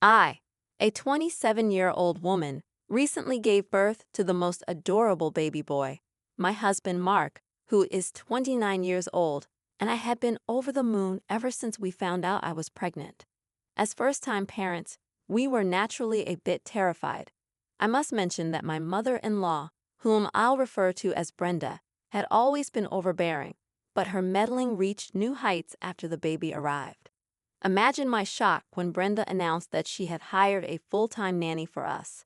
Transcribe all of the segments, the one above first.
I, a 27-year-old woman, recently gave birth to the most adorable baby boy, my husband Mark, who is 29 years old, and I had been over the moon ever since we found out I was pregnant. As first-time parents, we were naturally a bit terrified. I must mention that my mother-in-law, whom I'll refer to as Brenda, had always been overbearing, but her meddling reached new heights after the baby arrived. Imagine my shock when Brenda announced that she had hired a full-time nanny for us.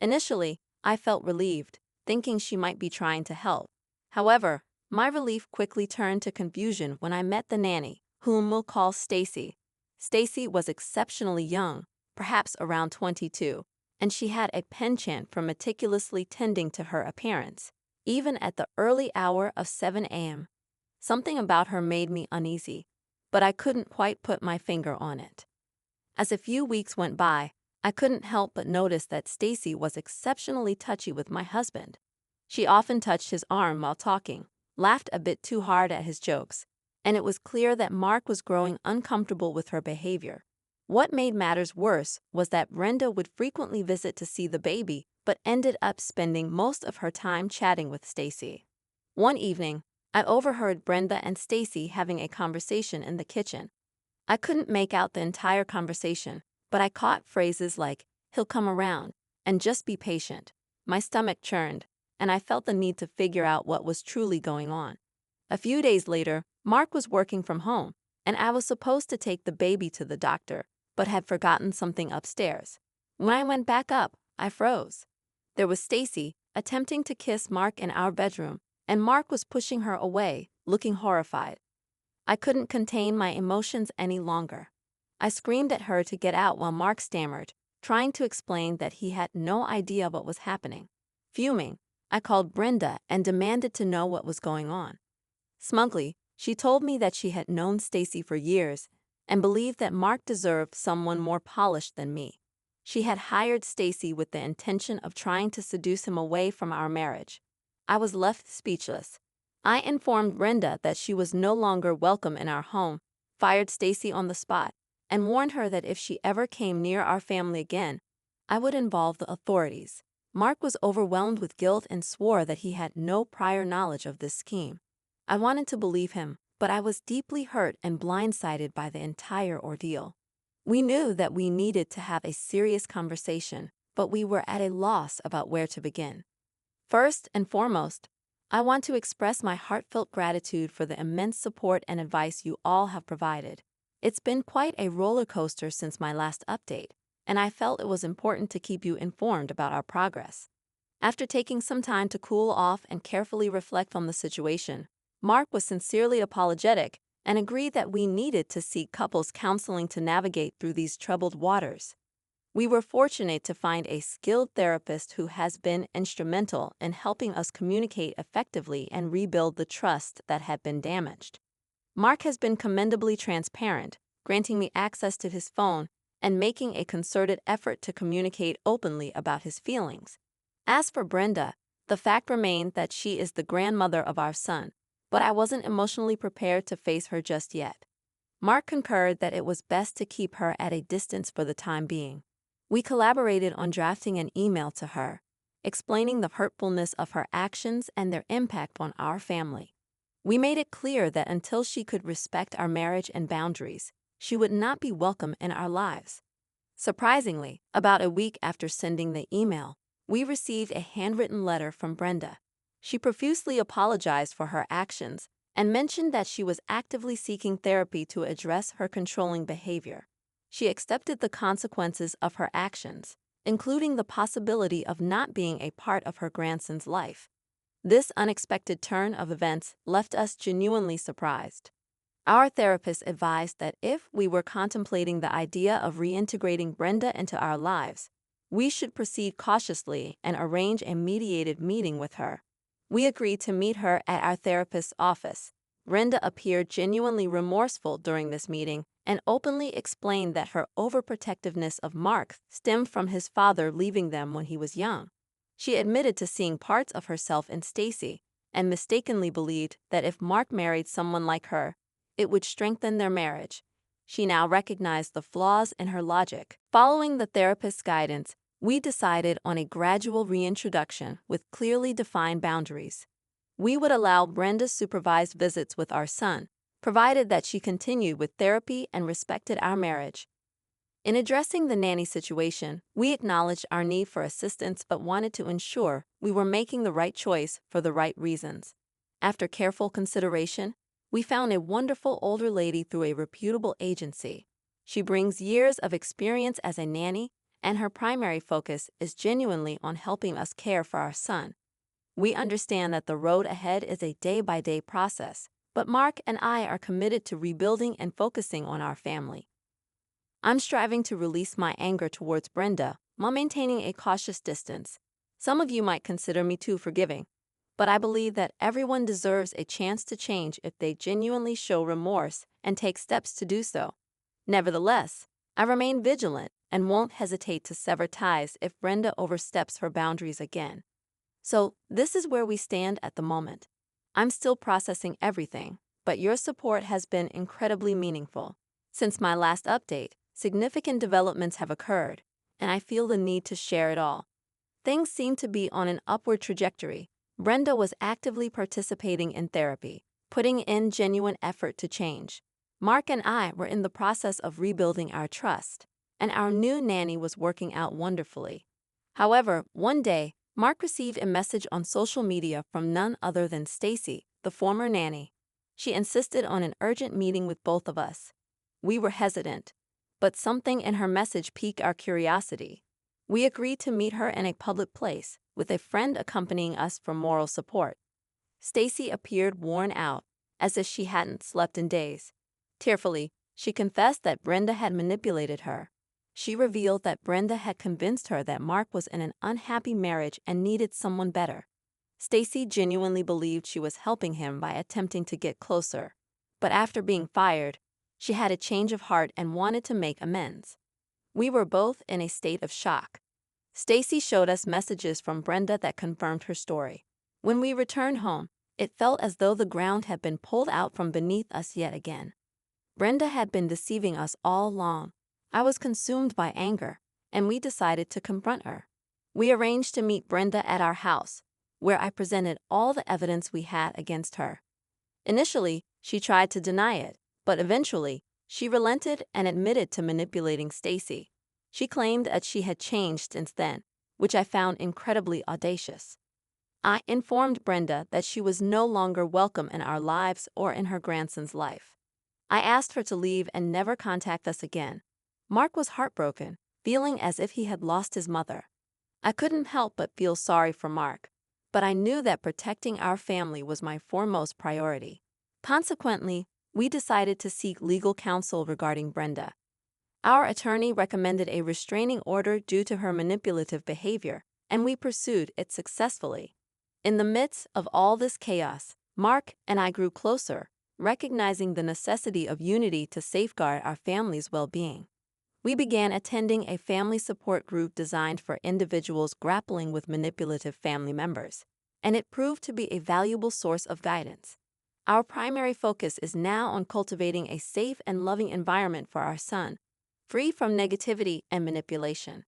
Initially, I felt relieved, thinking she might be trying to help. However, my relief quickly turned to confusion when I met the nanny, whom we'll call Stacy. Stacy was exceptionally young, perhaps around 22, and she had a penchant for meticulously tending to her appearance, even at the early hour of 7 a.m. Something about her made me uneasy, but I couldn't quite put my finger on it. As a few weeks went by, I couldn't help but notice that Stacy was exceptionally touchy with my husband. She often touched his arm while talking, laughed a bit too hard at his jokes, and it was clear that Mark was growing uncomfortable with her behavior. What made matters worse was that Brenda would frequently visit to see the baby, but ended up spending most of her time chatting with Stacy. One evening, I overheard Brenda and Stacy having a conversation in the kitchen. I couldn't make out the entire conversation, but I caught phrases like, "He'll come around," and "just be patient." My stomach churned, and I felt the need to figure out what was truly going on. A few days later, Mark was working from home, and I was supposed to take the baby to the doctor, but had forgotten something upstairs. When I went back up, I froze. There was Stacy, attempting to kiss Mark in our bedroom, and Mark was pushing her away, looking horrified. I couldn't contain my emotions any longer. I screamed at her to get out while Mark stammered, trying to explain that he had no idea what was happening. Fuming, I called Brenda and demanded to know what was going on. Smugly, she told me that she had known Stacy for years and believed that Mark deserved someone more polished than me. She had hired Stacy with the intention of trying to seduce him away from our marriage. I was left speechless. I informed Brenda that she was no longer welcome in our home, fired Stacy on the spot, and warned her that if she ever came near our family again, I would involve the authorities. Mark was overwhelmed with guilt and swore that he had no prior knowledge of this scheme. I wanted to believe him, but I was deeply hurt and blindsided by the entire ordeal. We knew that we needed to have a serious conversation, but we were at a loss about where to begin. First and foremost, I want to express my heartfelt gratitude for the immense support and advice you all have provided. It's been quite a roller coaster since my last update, and I felt it was important to keep you informed about our progress. After taking some time to cool off and carefully reflect on the situation, Mark was sincerely apologetic and agreed that we needed to seek couples counseling to navigate through these troubled waters. We were fortunate to find a skilled therapist who has been instrumental in helping us communicate effectively and rebuild the trust that had been damaged. Mark has been commendably transparent, granting me access to his phone and making a concerted effort to communicate openly about his feelings. As for Brenda, the fact remained that she is the grandmother of our son, but I wasn't emotionally prepared to face her just yet. Mark concurred that it was best to keep her at a distance for the time being. We collaborated on drafting an email to her, explaining the hurtfulness of her actions and their impact on our family. We made it clear that until she could respect our marriage and boundaries, she would not be welcome in our lives. Surprisingly, about a week after sending the email, we received a handwritten letter from Brenda. She profusely apologized for her actions and mentioned that she was actively seeking therapy to address her controlling behavior. She accepted the consequences of her actions, including the possibility of not being a part of her grandson's life. This unexpected turn of events left us genuinely surprised. Our therapist advised that if we were contemplating the idea of reintegrating Brenda into our lives, we should proceed cautiously and arrange a mediated meeting with her. We agreed to meet her at our therapist's office. Brenda appeared genuinely remorseful during this meeting and openly explained that her overprotectiveness of Mark stemmed from his father leaving them when he was young. She admitted to seeing parts of herself in Stacy and mistakenly believed that if Mark married someone like her, it would strengthen their marriage. She now recognized the flaws in her logic. Following the therapist's guidance, we decided on a gradual reintroduction with clearly defined boundaries. We would allow Brenda supervised visits with our son, provided that she continued with therapy and respected our marriage. In addressing the nanny situation, we acknowledged our need for assistance but wanted to ensure we were making the right choice for the right reasons. After careful consideration, we found a wonderful older lady through a reputable agency. She brings years of experience as a nanny, and her primary focus is genuinely on helping us care for our son. We understand that the road ahead is a day-by-day process, but Mark and I are committed to rebuilding and focusing on our family. I'm striving to release my anger towards Brenda while maintaining a cautious distance. Some of you might consider me too forgiving, but I believe that everyone deserves a chance to change if they genuinely show remorse and take steps to do so. Nevertheless, I remain vigilant and won't hesitate to sever ties if Brenda oversteps her boundaries again. So, this is where we stand at the moment. I'm still processing everything, but your support has been incredibly meaningful. Since my last update, significant developments have occurred, and I feel the need to share it all. Things seem to be on an upward trajectory. Brenda was actively participating in therapy, putting in genuine effort to change. Mark and I were in the process of rebuilding our trust, and our new nanny was working out wonderfully. However, one day, Mark received a message on social media from none other than Stacy, the former nanny. She insisted on an urgent meeting with both of us. We were hesitant, but something in her message piqued our curiosity. We agreed to meet her in a public place, with a friend accompanying us for moral support. Stacy appeared worn out, as if she hadn't slept in days. Tearfully, she confessed that Brenda had manipulated her. She revealed that Brenda had convinced her that Mark was in an unhappy marriage and needed someone better. Stacy genuinely believed she was helping him by attempting to get closer, but after being fired, she had a change of heart and wanted to make amends. We were both in a state of shock. Stacy showed us messages from Brenda that confirmed her story. When we returned home, it felt as though the ground had been pulled out from beneath us yet again. Brenda had been deceiving us all along. I was consumed by anger, and we decided to confront her. We arranged to meet Brenda at our house, where I presented all the evidence we had against her. Initially, she tried to deny it, but eventually, she relented and admitted to manipulating Stacy. She claimed that she had changed since then, which I found incredibly audacious. I informed Brenda that she was no longer welcome in our lives or in her grandson's life. I asked her to leave and never contact us again. Mark was heartbroken, feeling as if he had lost his mother. I couldn't help but feel sorry for Mark, but I knew that protecting our family was my foremost priority. Consequently, we decided to seek legal counsel regarding Brenda. Our attorney recommended a restraining order due to her manipulative behavior, and we pursued it successfully. In the midst of all this chaos, Mark and I grew closer, recognizing the necessity of unity to safeguard our family's well-being. We began attending a family support group designed for individuals grappling with manipulative family members, and it proved to be a valuable source of guidance. Our primary focus is now on cultivating a safe and loving environment for our son, free from negativity and manipulation.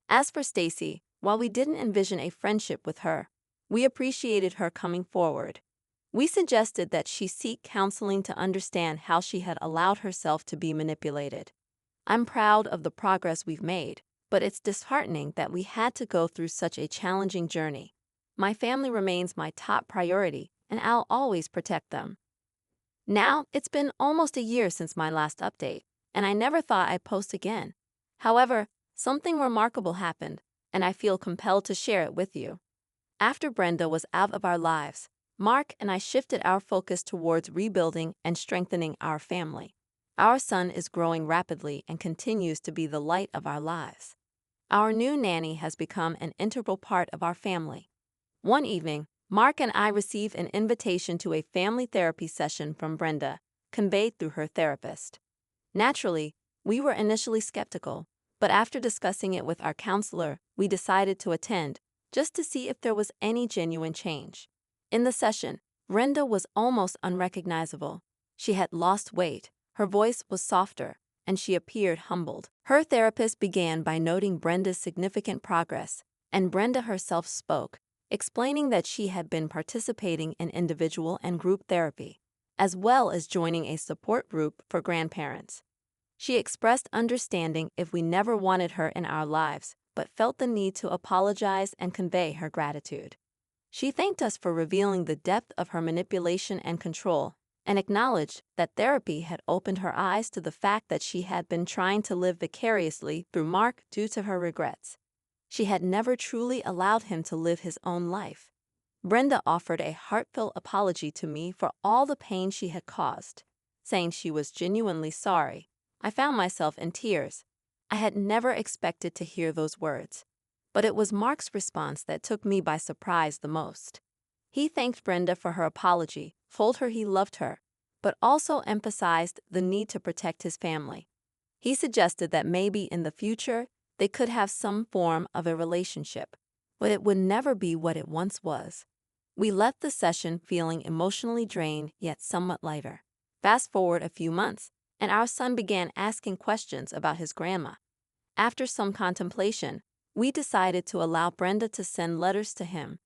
As for Stacy, while we didn't envision a friendship with her, we appreciated her coming forward. We suggested that she seek counseling to understand how she had allowed herself to be manipulated. I'm proud of the progress we've made, but it's disheartening that we had to go through such a challenging journey. My family remains my top priority, and I'll always protect them. Now, it's been almost a year since my last update, and I never thought I'd post again. However, something remarkable happened, and I feel compelled to share it with you. After Brenda was out of our lives, Mark and I shifted our focus towards rebuilding and strengthening our family. Our son is growing rapidly and continues to be the light of our lives. Our new nanny has become an integral part of our family. One evening, Mark and I received an invitation to a family therapy session from Brenda, conveyed through her therapist. Naturally, we were initially skeptical, but after discussing it with our counselor, we decided to attend, just to see if there was any genuine change. In the session, Brenda was almost unrecognizable. She had lost weight, Her voice was softer, and she appeared humbled. Her therapist began by noting Brenda's significant progress, and Brenda herself spoke, explaining that she had been participating in individual and group therapy, as well as joining a support group for grandparents. She expressed understanding if we never wanted her in our lives, but felt the need to apologize and convey her gratitude. She thanked us for revealing the depth of her manipulation and control, and acknowledged that therapy had opened her eyes to the fact that she had been trying to live vicariously through Mark due to her regrets. She had never truly allowed him to live his own life. Brenda offered a heartfelt apology to me for all the pain she had caused, saying she was genuinely sorry. I found myself in tears. I had never expected to hear those words, but it was Mark's response that took me by surprise the most. He thanked Brenda for her apology, told her he loved her, but also emphasized the need to protect his family. He suggested that maybe in the future they could have some form of a relationship, but it would never be what it once was. We left the session feeling emotionally drained yet somewhat lighter. Fast forward a few months, and our son began asking questions about his grandma. After some contemplation, we decided to allow Brenda to send letters to him,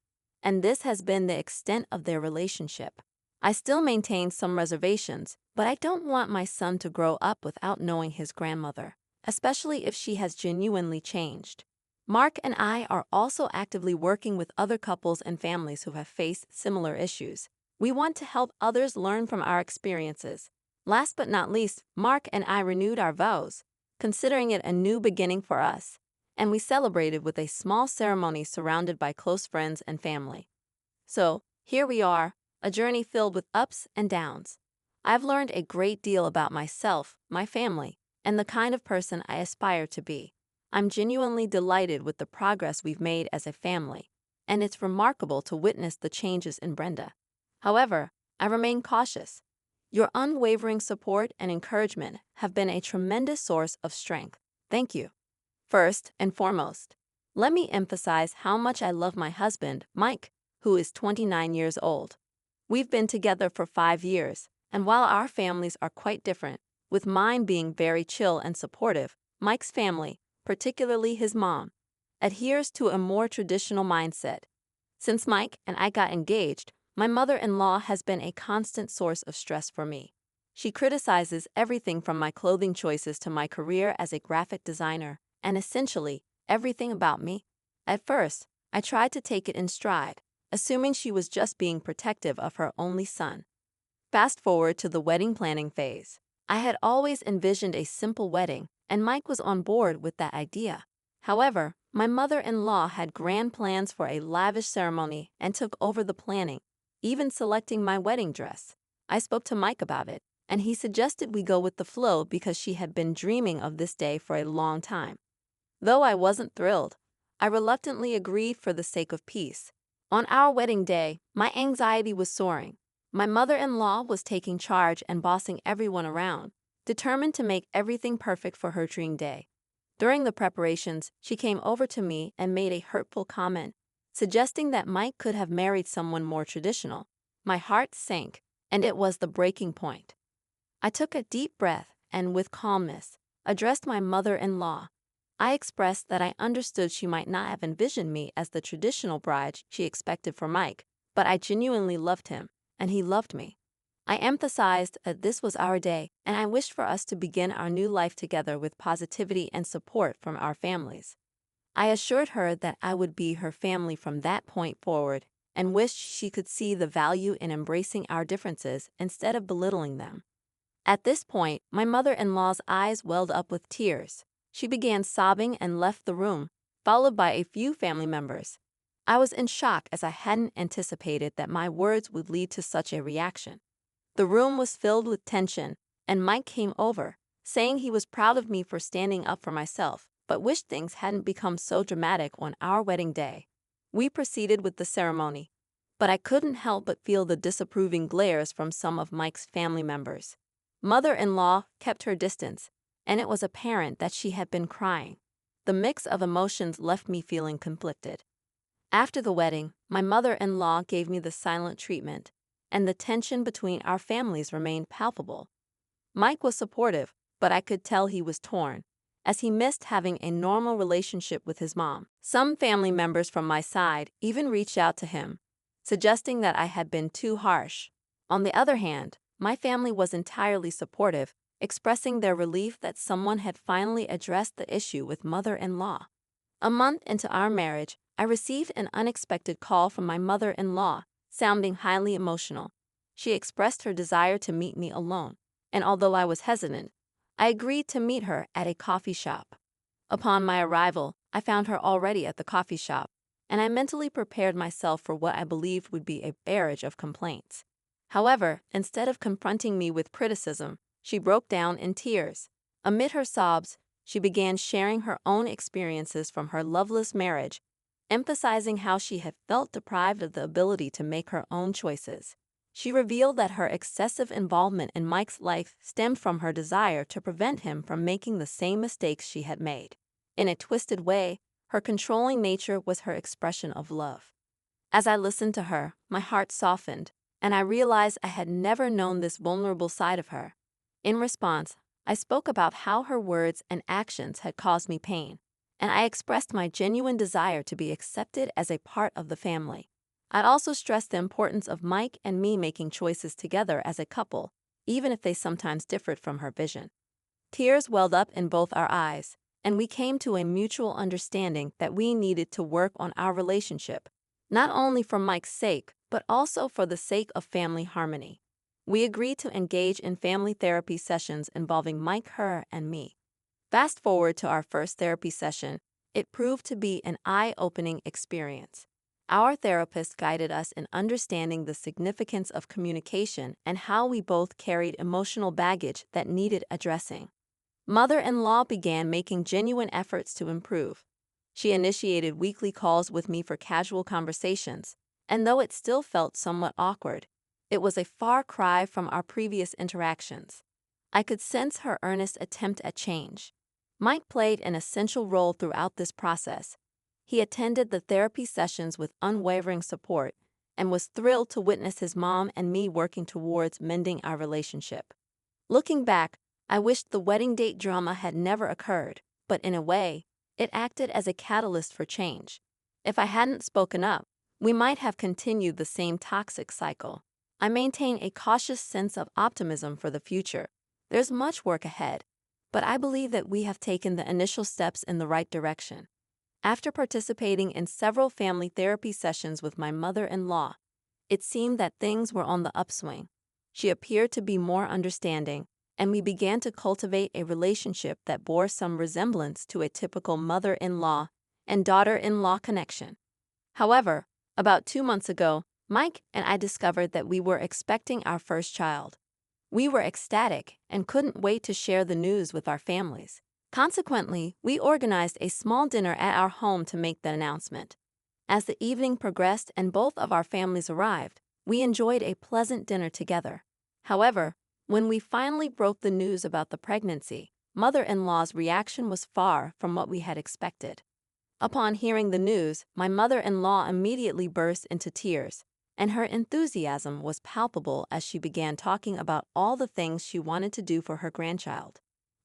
and this has been the extent of their relationship. I still maintain some reservations, but I don't want my son to grow up without knowing his grandmother, especially if she has genuinely changed. Mark and I are also actively working with other couples and families who have faced similar issues. We want to help others learn from our experiences. Last but not least, Mark and I renewed our vows, considering it a new beginning for us, and we celebrated with a small ceremony surrounded by close friends and family. So, here we are, a journey filled with ups and downs. I've learned a great deal about myself, my family, and the kind of person I aspire to be. I'm genuinely delighted with the progress we've made as a family, and it's remarkable to witness the changes in Brenda. However, I remain cautious. Your unwavering support and encouragement have been a tremendous source of strength. Thank you. First and foremost, let me emphasize how much I love my husband, Mike, who is 29 years old. We've been together for 5 years, and while our families are quite different, with mine being very chill and supportive, Mike's family, particularly his mom, adheres to a more traditional mindset. Since Mike and I got engaged, my mother-in-law has been a constant source of stress for me. She criticizes everything from my clothing choices to my career as a graphic designer, and essentially everything about me. At first, I tried to take it in stride, assuming she was just being protective of her only son. Fast forward to the wedding planning phase. I had always envisioned a simple wedding, and Mike was on board with that idea. However, my mother-in-law had grand plans for a lavish ceremony and took over the planning, even selecting my wedding dress. I spoke to Mike about it, and he suggested we go with the flow because she had been dreaming of this day for a long time. Though I wasn't thrilled, I reluctantly agreed for the sake of peace. On our wedding day, my anxiety was soaring. My mother-in-law was taking charge and bossing everyone around, determined to make everything perfect for her dream day. During the preparations, she came over to me and made a hurtful comment, suggesting that Mike could have married someone more traditional. My heart sank, and it was the breaking point. I took a deep breath and, with calmness, addressed my mother-in-law. I expressed that I understood she might not have envisioned me as the traditional bride she expected for Mike, but I genuinely loved him, and he loved me. I emphasized that this was our day, and I wished for us to begin our new life together with positivity and support from our families. I assured her that I would be her family from that point forward, and wished she could see the value in embracing our differences instead of belittling them. At this point, my mother-in-law's eyes welled up with tears. She began sobbing and left the room, followed by a few family members. I was in shock as I hadn't anticipated that my words would lead to such a reaction. The room was filled with tension, and Mike came over, saying he was proud of me for standing up for myself, but wished things hadn't become so dramatic on our wedding day. We proceeded with the ceremony, but I couldn't help but feel the disapproving glares from some of Mike's family members. Mother-in-law kept her distance, and it was apparent that she had been crying. The mix of emotions left me feeling conflicted. After the wedding, my mother-in-law gave me the silent treatment, and the tension between our families remained palpable. Mike was supportive, but I could tell he was torn, as he missed having a normal relationship with his mom. Some family members from my side even reached out to him, suggesting that I had been too harsh. On the other hand, my family was entirely supportive, expressing their relief that someone had finally addressed the issue with mother-in-law. A month into our marriage, I received an unexpected call from my mother-in-law, sounding highly emotional. She expressed her desire to meet me alone, and although I was hesitant, I agreed to meet her at a coffee shop. Upon my arrival, I found her already at the coffee shop, and I mentally prepared myself for what I believed would be a barrage of complaints. However, instead of confronting me with criticism, she broke down in tears. Amid her sobs, she began sharing her own experiences from her loveless marriage, emphasizing how she had felt deprived of the ability to make her own choices. She revealed that her excessive involvement in Mike's life stemmed from her desire to prevent him from making the same mistakes she had made. In a twisted way, her controlling nature was her expression of love. As I listened to her, my heart softened, and I realized I had never known this vulnerable side of her. In response, I spoke about how her words and actions had caused me pain, and I expressed my genuine desire to be accepted as a part of the family. I also stressed the importance of Mike and me making choices together as a couple, even if they sometimes differed from her vision. Tears welled up in both our eyes, and we came to a mutual understanding that we needed to work on our relationship, not only for Mike's sake, but also for the sake of family harmony. We agreed to engage in family therapy sessions involving Mike, her, and me. Fast forward to our first therapy session, it proved to be an eye-opening experience. Our therapist guided us in understanding the significance of communication and how we both carried emotional baggage that needed addressing. Mother-in-law began making genuine efforts to improve. She initiated weekly calls with me for casual conversations, and though it still felt somewhat awkward, it was a far cry from our previous interactions. I could sense her earnest attempt at change. Mike played an essential role throughout this process. He attended the therapy sessions with unwavering support and was thrilled to witness his mom and me working towards mending our relationship. Looking back, I wished the wedding date drama had never occurred, but in a way, it acted as a catalyst for change. If I hadn't spoken up, we might have continued the same toxic cycle. I maintain a cautious sense of optimism for the future. There's much work ahead, but I believe that we have taken the initial steps in the right direction. After participating in several family therapy sessions with my mother-in-law, it seemed that things were on the upswing. She appeared to be more understanding, and we began to cultivate a relationship that bore some resemblance to a typical mother-in-law and daughter-in-law connection. However, about 2 months ago, Mike and I discovered that we were expecting our first child. We were ecstatic and couldn't wait to share the news with our families. Consequently, we organized a small dinner at our home to make the announcement. As the evening progressed and both of our families arrived, we enjoyed a pleasant dinner together. However, when we finally broke the news about the pregnancy, mother-in-law's reaction was far from what we had expected. Upon hearing the news, my mother-in-law immediately burst into tears, and her enthusiasm was palpable as she began talking about all the things she wanted to do for her grandchild.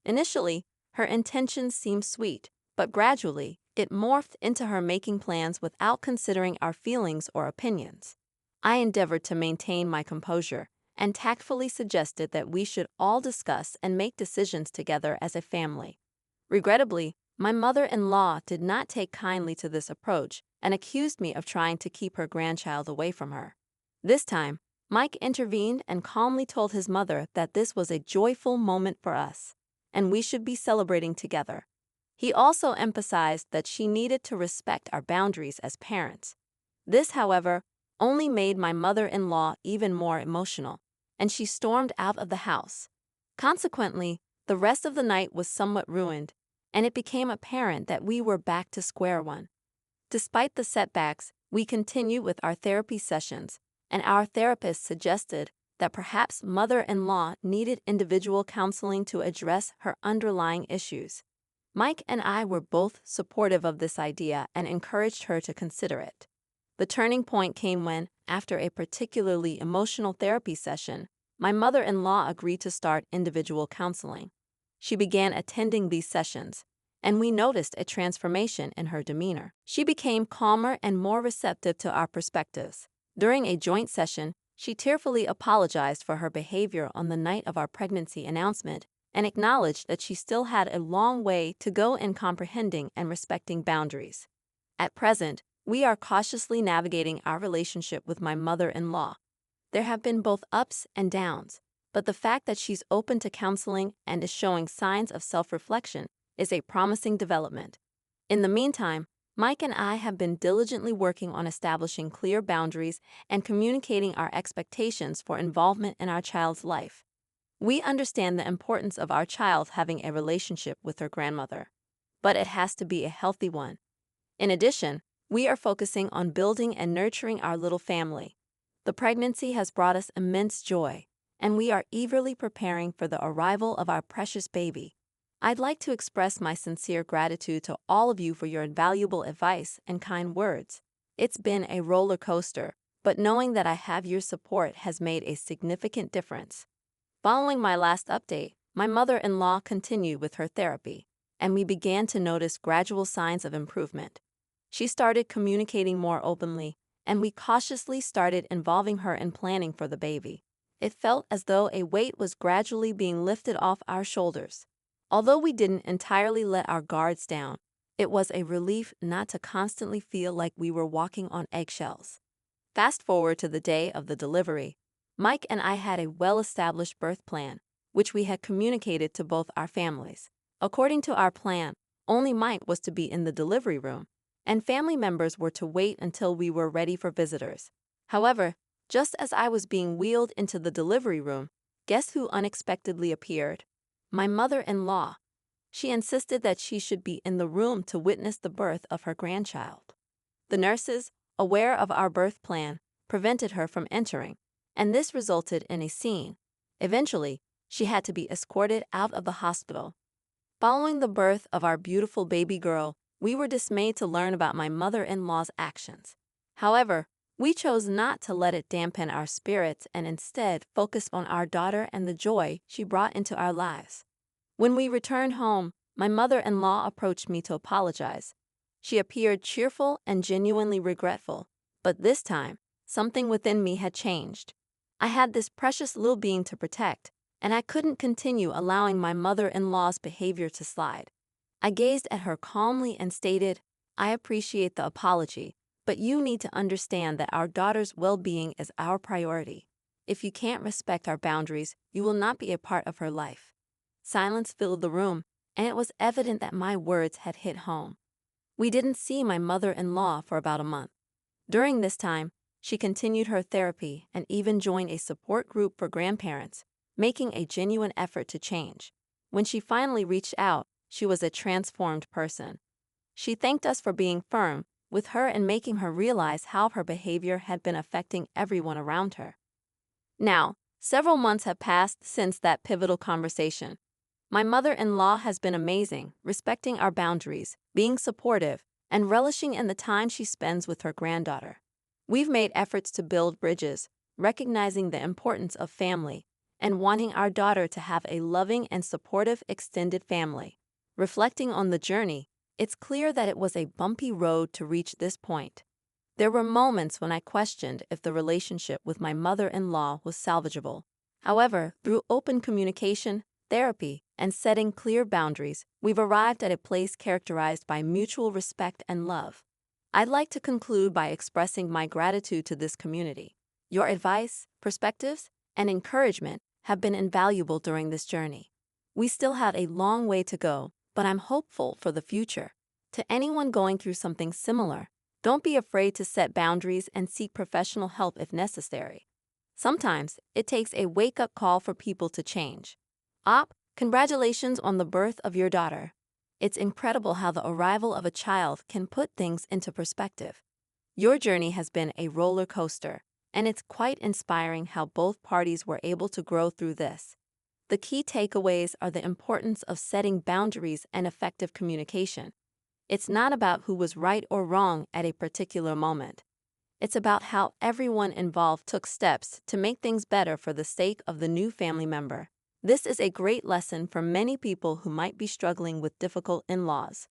Initially, her intentions seemed sweet, but gradually, it morphed into her making plans without considering our feelings or opinions. I endeavored to maintain my composure and tactfully suggested that we should all discuss and make decisions together as a family. Regrettably, my mother-in-law did not take kindly to this approach and accused me of trying to keep her grandchild away from her. This time, Mike intervened and calmly told his mother that this was a joyful moment for us, and we should be celebrating together. He also emphasized that she needed to respect our boundaries as parents. This, however, only made my mother-in-law even more emotional, and she stormed out of the house. Consequently, the rest of the night was somewhat ruined, and it became apparent that we were back to square one. Despite the setbacks, we continued with our therapy sessions, and our therapist suggested that perhaps mother-in-law needed individual counseling to address her underlying issues. Mike and I were both supportive of this idea and encouraged her to consider it. The turning point came when, after a particularly emotional therapy session, my mother-in-law agreed to start individual counseling. She began attending these sessions, and we noticed a transformation in her demeanor. She became calmer and more receptive to our perspectives. During a joint session, she tearfully apologized for her behavior on the night of our pregnancy announcement and acknowledged that she still had a long way to go in comprehending and respecting boundaries. At present, we are cautiously navigating our relationship with my mother-in-law. There have been both ups and downs, but the fact that she's open to counseling and is showing signs of self-reflection is a promising development. In the meantime, Mike and I have been diligently working on establishing clear boundaries and communicating our expectations for involvement in our child's life. We understand the importance of our child having a relationship with her grandmother, but it has to be a healthy one. In addition, we are focusing on building and nurturing our little family. The pregnancy has brought us immense joy, and we are eagerly preparing for the arrival of our precious baby. I'd like to express my sincere gratitude to all of you for your invaluable advice and kind words. It's been a roller coaster, but knowing that I have your support has made a significant difference. Following my last update, my mother-in-law continued with her therapy, and we began to notice gradual signs of improvement. She started communicating more openly, and we cautiously started involving her in planning for the baby. It felt as though a weight was gradually being lifted off our shoulders. Although we didn't entirely let our guards down, it was a relief not to constantly feel like we were walking on eggshells. Fast forward to the day of the delivery. Mike and I had a well-established birth plan, which we had communicated to both our families. According to our plan, only Mike was to be in the delivery room, and family members were to wait until we were ready for visitors. However, just as I was being wheeled into the delivery room, guess who unexpectedly appeared? My mother-in-law. She insisted that she should be in the room to witness the birth of her grandchild. The nurses, aware of our birth plan, prevented her from entering, and this resulted in a scene. Eventually, she had to be escorted out of the hospital. Following the birth of our beautiful baby girl, we were dismayed to learn about my mother-in-law's actions. However, we chose not to let it dampen our spirits and instead focus on our daughter and the joy she brought into our lives. When we returned home, my mother-in-law approached me to apologize. She appeared cheerful and genuinely regretful, but this time, something within me had changed. I had this precious little being to protect, and I couldn't continue allowing my mother-in-law's behavior to slide. I gazed at her calmly and stated, "I appreciate the apology, but you need to understand that our daughter's well-being is our priority. If you can't respect our boundaries, you will not be a part of her life." Silence filled the room, and it was evident that my words had hit home. We didn't see my mother-in-law for about a month. During this time, she continued her therapy and even joined a support group for grandparents, making a genuine effort to change. When she finally reached out, she was a transformed person. She thanked us for being firm with her and making her realize how her behavior had been affecting everyone around her. Now, several months have passed since that pivotal conversation. My mother-in-law has been amazing, respecting our boundaries, being supportive, and relishing in the time she spends with her granddaughter. We've made efforts to build bridges, recognizing the importance of family, and wanting our daughter to have a loving and supportive extended family. Reflecting on the journey, it's clear that it was a bumpy road to reach this point. There were moments when I questioned if the relationship with my mother-in-law was salvageable. However, through open communication, therapy, and setting clear boundaries, we've arrived at a place characterized by mutual respect and love. I'd like to conclude by expressing my gratitude to this community. Your advice, perspectives, and encouragement have been invaluable during this journey. We still have a long way to go, but I'm hopeful for the future. To anyone going through something similar, don't be afraid to set boundaries and seek professional help if necessary. Sometimes it takes a wake-up call for people to change. Congratulations on the birth of your daughter. It's incredible how the arrival of a child can put things into perspective. Your journey has been a roller coaster, and it's quite inspiring how both parties were able to grow through this. The key takeaways are the importance of setting boundaries and effective communication. It's not about who was right or wrong at a particular moment. It's about how everyone involved took steps to make things better for the sake of the new family member. This is a great lesson for many people who might be struggling with difficult in-laws.